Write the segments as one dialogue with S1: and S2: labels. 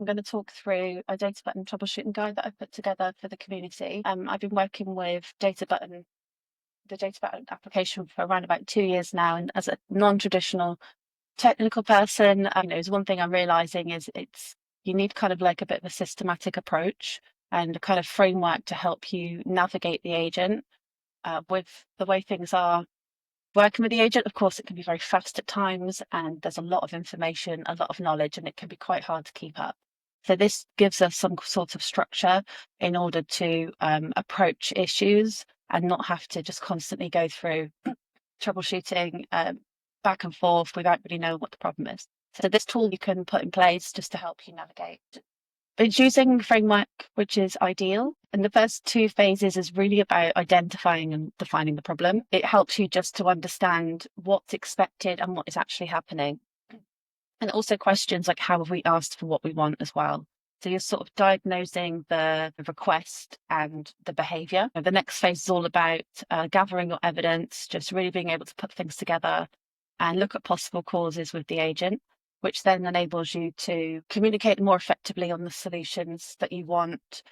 S1: I'm going to talk through a Databutton troubleshooting guide that I've put together for the community. I've been working with Databutton, the Databutton application, for around about 2 years now, and as a non-traditional technical person, is one thing I'm realizing is you need kind of like a bit of a systematic approach and a kind of framework to help you navigate the agent with the way things are. Working with the agent, of course, it can be very fast at times, and there's a lot of information, a lot of knowledge, and it can be quite hard to keep up. So this gives us some sort of structure in order to approach issues and not have to just constantly go through troubleshooting back and forth without really knowing what the problem is. So this tool you can put in place just to help you navigate. It's using a framework which is ideal. And the first 2 phases is really about identifying and defining the problem. It helps you just to understand what's expected and what is actually happening. And also questions like, how have we asked for what we want as well? So you're sort of diagnosing the request and the behavior. The next phase is all about gathering your evidence, just really being able to put things together and look at possible causes with the agent, which then enables you to communicate more effectively on the solutions that you want.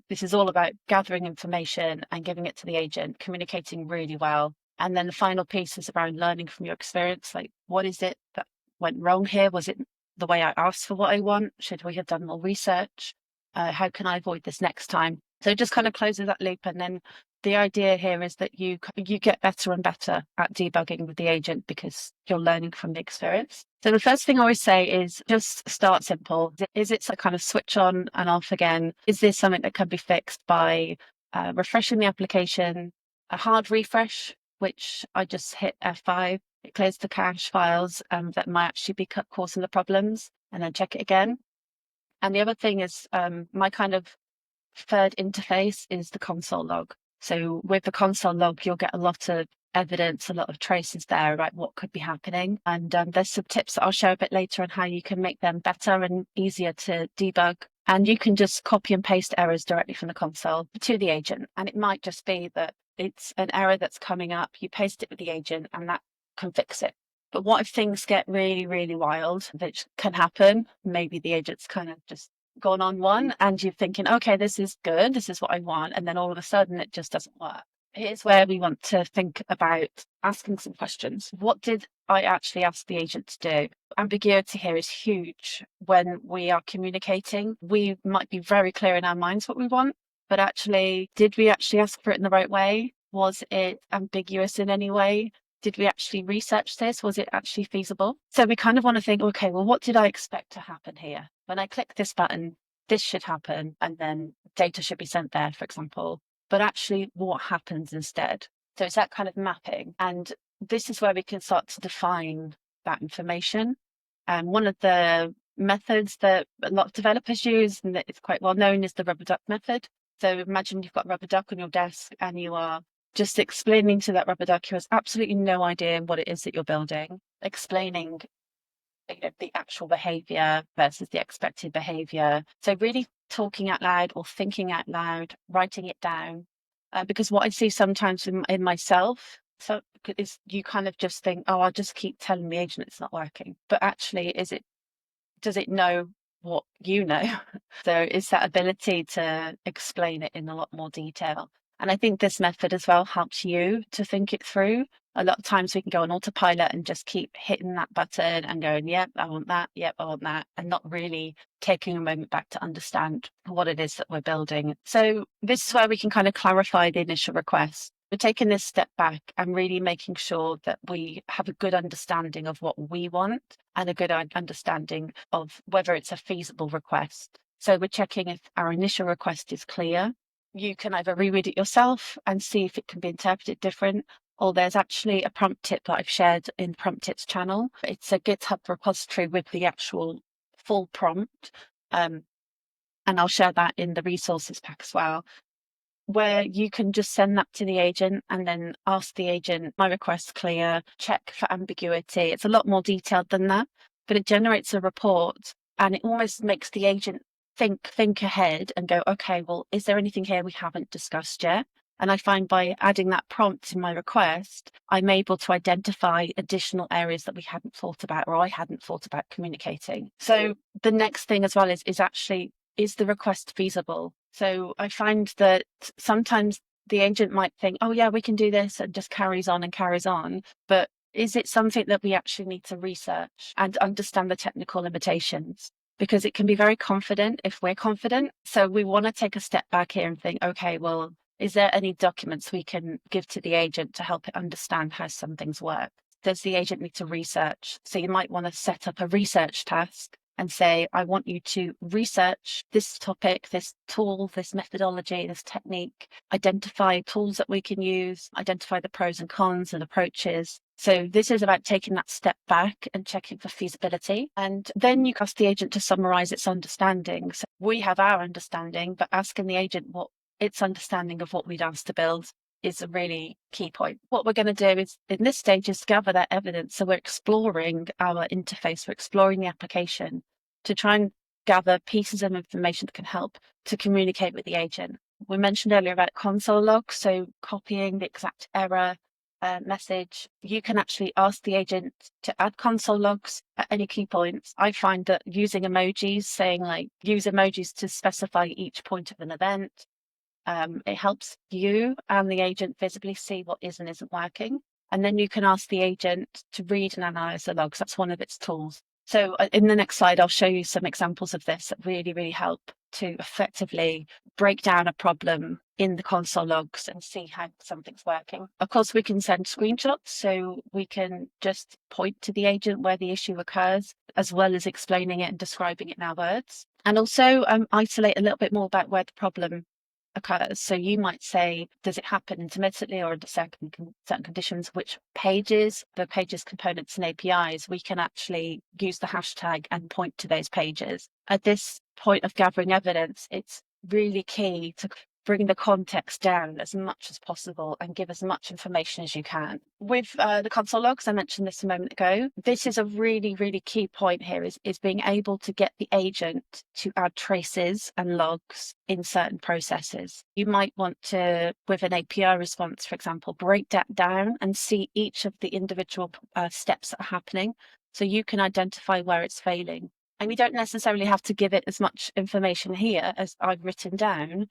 S1: This is all about gathering information and giving it to the agent, communicating really well. And then the final piece is around learning from your experience. Like, what is it that went wrong here? Was it the way I asked for what I want? Should we have done more research? How can I avoid this next time? So it just kind of closes that loop. And then the idea here is that you get better and better at debugging with the agent because you're learning from the experience. So the first thing I always say is just start simple. Is it a kind of switch on and off again? Is this something that can be fixed by refreshing the application, a hard refresh, which I just hit F5. It clears the cache files that might actually be causing the problems, and then check it again. And the other thing is my kind of third interface is the console log. So with the console log, you'll get a lot of evidence, a lot of traces there about what could be happening. And there's some tips that I'll share a bit later on how you can make them better and easier to debug. And you can just copy and paste errors directly from the console to the agent. And it might just be that it's an error that's coming up, you paste it with the agent, and that can fix it. But what if things get really, really wild, which can happen? Maybe the agent's kind of just gone on one and you're thinking, okay, this is good, this is what I want, and then all of a sudden it just doesn't work. Here's where we want to think about asking some questions. What did I actually ask the agent to do? Ambiguity here is huge. When we are communicating, we might be very clear in our minds what we want, but actually, did we actually ask for it in the right way? Was it ambiguous in any way? Did we actually research this? Was it actually feasible? So we kind of want to think, okay, well, what did I expect to happen here? When I click this button, this should happen, and then data should be sent there, for example. But actually, what happens instead? So it's that kind of mapping. And this is where we can start to define that information. And one of the methods that a lot of developers use, and that is quite well known, is the rubber duck method. So imagine you've got rubber duck on your desk and you are just explaining to that rubber duck who has absolutely no idea what it is that you're building, explaining the actual behavior versus the expected behavior. So really talking out loud or thinking out loud, writing it down. Because what I see sometimes in myself is you kind of just think, oh, I'll just keep telling the agent it's not working. But actually, does it know what you know? So it's that ability to explain it in a lot more detail. And I think this method as well helps you to think it through. A lot of times we can go on autopilot and just keep hitting that button and going, yep, I want that, yep, I want that, and not really taking a moment back to understand what it is that we're building. So this is where we can kind of clarify the initial request. We're taking this step back and really making sure that we have a good understanding of what we want and a good understanding of whether it's a feasible request. So we're checking if our initial request is clear. You can either reread it yourself and see if it can be interpreted different, or there's actually a prompt tip that I've shared in the Prompt Tips channel. It's a GitHub repository with the actual full prompt. And I'll share that in the resources pack as well, where you can just send that to the agent and then ask the agent, my request's clear, check for ambiguity. It's a lot more detailed than that, but it generates a report and it almost makes the agent think ahead and go, okay, well, is there anything here we haven't discussed yet? And I find by adding that prompt in my request, I'm able to identify additional areas that we hadn't thought about, or I hadn't thought about communicating. So the next thing as well is actually, is the request feasible? So I find that sometimes the agent might think, oh yeah, we can do this, and just carries on and carries on. But is it something that we actually need to research and understand the technical limitations? Because it can be very confident if we're confident. So we want to take a step back here and think, okay, well, is there any documents we can give to the agent to help it understand how some things work? Does the agent need to research? So you might want to set up a research task and say, I want you to research this topic, this tool, this methodology, this technique, identify tools that we can use, identify the pros and cons and approaches. So this is about taking that step back and checking for feasibility. And then you ask the agent to summarize its understanding. So we have our understanding, but asking the agent what its understanding of what we'd asked to build is a really key point. What we're going to do is, in this stage, is gather that evidence. So we're exploring our interface, we're exploring the application to try and gather pieces of information that can help to communicate with the agent. We mentioned earlier about console logs, so copying the exact error message. You can actually ask the agent to add console logs at any key points. I find that using emojis, saying like use emojis to specify each point of an event, it helps you and the agent visibly see what is and isn't working. And then you can ask the agent to read and analyze the logs. That's one of its tools. So in the next slide, I'll show you some examples of this that really, really help to effectively break down a problem in the console logs and see how something's working. Of course, we can send screenshots, so we can just point to the agent where the issue occurs, as well as explaining it and describing it in our words. And also isolate a little bit more about where the problem occurs. So you might say, does it happen intermittently or under certain conditions? Which pages, the pages, components and APIs, we can actually use the hashtag and point to those pages. At this point of gathering evidence, it's really key to bring the context down as much as possible and give as much information as you can. With the console logs, I mentioned this a moment ago, this is a really, really key point here is being able to get the agent to add traces and logs in certain processes. You might want to, with an API response, for example, break that down and see each of the individual steps that are happening so you can identify where it's failing. And you don't necessarily have to give it as much information here as I've written down,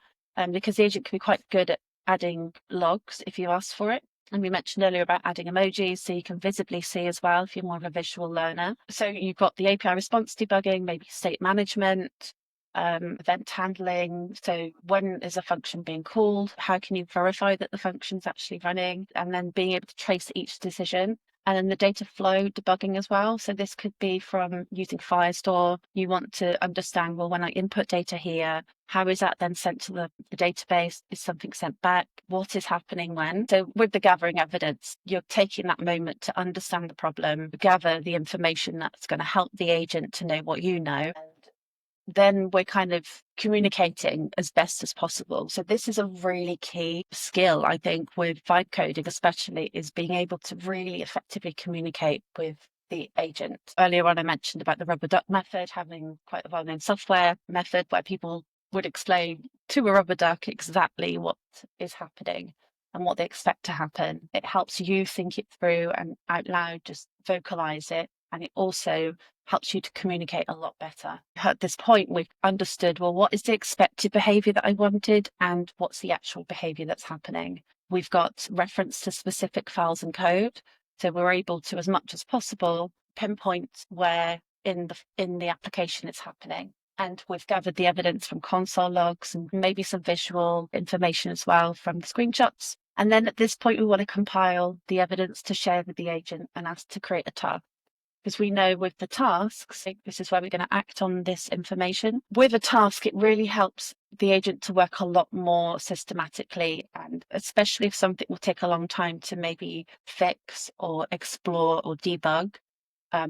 S1: because the agent can be quite good at adding logs if you ask for it. And we mentioned earlier about adding emojis, so you can visibly see as well if you're more of a visual learner. So you've got the API response debugging, maybe state management, event handling. So when is a function being called? How can you verify that the function's actually running? And then being able to trace each decision. And then the data flow debugging as well. So this could be from using Firestore. You want to understand, well, when I input data here, how is that then sent to the database? Is something sent back? What is happening when? So with the gathering evidence, you're taking that moment to understand the problem, gather the information that's going to help the agent to know what you know. Then we're kind of communicating as best as possible. So this is a really key skill, I think, with vibe coding, especially, is being able to really effectively communicate with the agent. Earlier on, I mentioned about the rubber duck method, having quite a well-known software method where people would explain to a rubber duck exactly what is happening and what they expect to happen. It helps you think it through and out loud, just vocalize it. And it also helps you to communicate a lot better. At this point, we've understood, well, what is the expected behavior that I wanted and what's the actual behavior that's happening? We've got reference to specific files and code. So we're able to, as much as possible, pinpoint where in the application it's happening. And we've gathered the evidence from console logs and maybe some visual information as well from the screenshots. And then at this point, we want to compile the evidence to share with the agent and ask to create a task. Because we know with the tasks, this is where we're going to act on this information. With a task, it really helps the agent to work a lot more systematically, and especially if something will take a long time to maybe fix or explore or debug,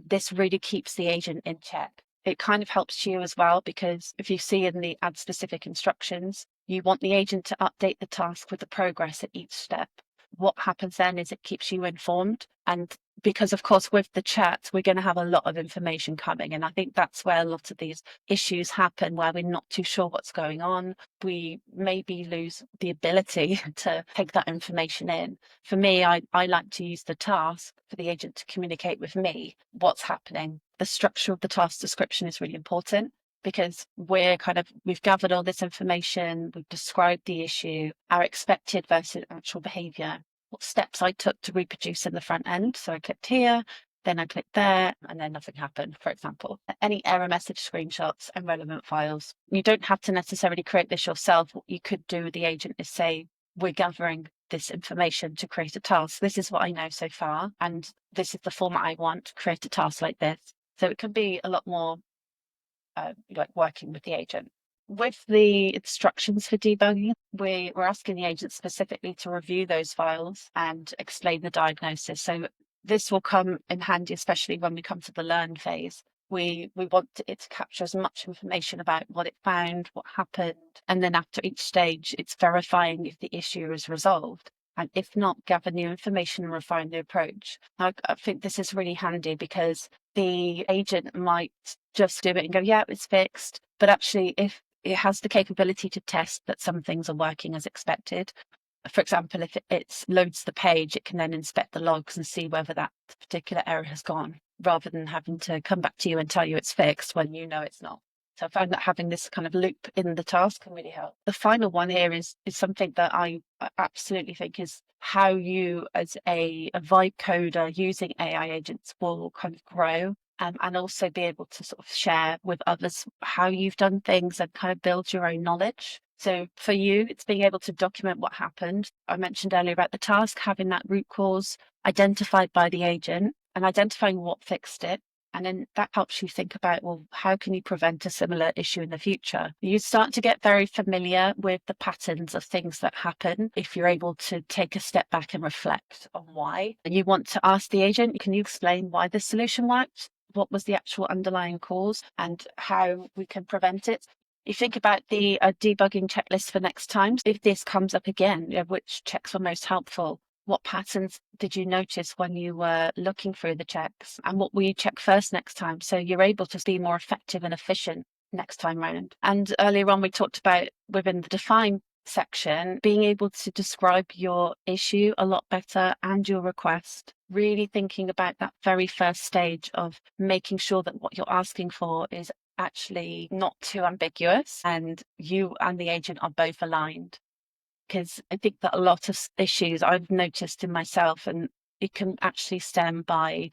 S1: this really keeps the agent in check. It kind of helps you as well, because if you see in the add specific instructions, you want the agent to update the task with the progress at each step. What happens then is it keeps you informed, and because of course with the chat we're going to have a lot of information coming, and I think that's where a lot of these issues happen, where we're not too sure what's going on. We maybe lose the ability to take that information in. For me, I like to use the task for the agent to communicate with me what's happening. The structure of the task description is really important, because we've gathered all this information, we've described the issue, our expected versus actual behavior, what steps I took to reproduce in the front end. So I clicked here, then I clicked there, and then nothing happened, for example. Any error message screenshots and relevant files. You don't have to necessarily create this yourself. What you could do with the agent is say, we're gathering this information to create a task. This is what I know so far, and this is the format I want to create a task like this. So it can be a lot more like working with the agent. With the instructions for debugging, we're asking the agent specifically to review those files and explain the diagnosis. So this will come in handy, especially when we come to the learn phase. We want it to capture as much information about what it found, what happened, and then after each stage, it's verifying if the issue is resolved. And if not, gather new information and refine the approach. I think this is really handy, because the agent might just do it and go, yeah, it's fixed. But actually, if it has the capability to test that some things are working as expected, for example, if it loads the page, it can then inspect the logs and see whether that particular error has gone, rather than having to come back to you and tell you it's fixed when you know it's not. So I found that having this kind of loop in the task can really help. The final one here is something that I absolutely think is how you, as a vibe coder using AI agents, will kind of grow, and also be able to sort of share with others how you've done things and kind of build your own knowledge. So for you, it's being able to document what happened. I mentioned earlier about the task, having that root cause identified by the agent and identifying what fixed it. And then that helps you think about, well, how can you prevent a similar issue in the future? You start to get very familiar with the patterns of things that happen if you're able to take a step back and reflect on why. And you want to ask the agent, can you explain why this solution worked? What was the actual underlying cause and how we can prevent it? You think about the debugging checklist for next time. If this comes up again, which checks were most helpful? What patterns did you notice when you were looking through the checks? And what will you check first next time? So you're able to be more effective and efficient next time round. And earlier on, we talked about, within the define section, being able to describe your issue a lot better and your request. Really thinking about that very first stage of making sure that what you're asking for is actually not too ambiguous and you and the agent are both aligned. Because I think that a lot of issues I've noticed in myself, and it can actually stem by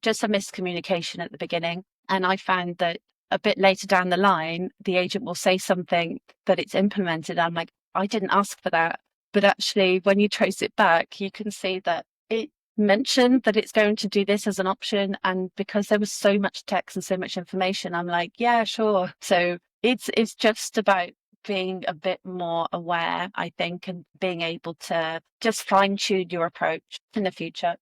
S1: just a miscommunication at the beginning. And I found that a bit later down the line, the agent will say something that it's implemented. I'm like, I didn't ask for that. But actually, when you trace it back, you can see that it mentioned that it's going to do this as an option. And because there was so much text and so much information, I'm like, yeah, sure. So it's just about being a bit more aware, I think, and being able to just fine tune your approach in the future.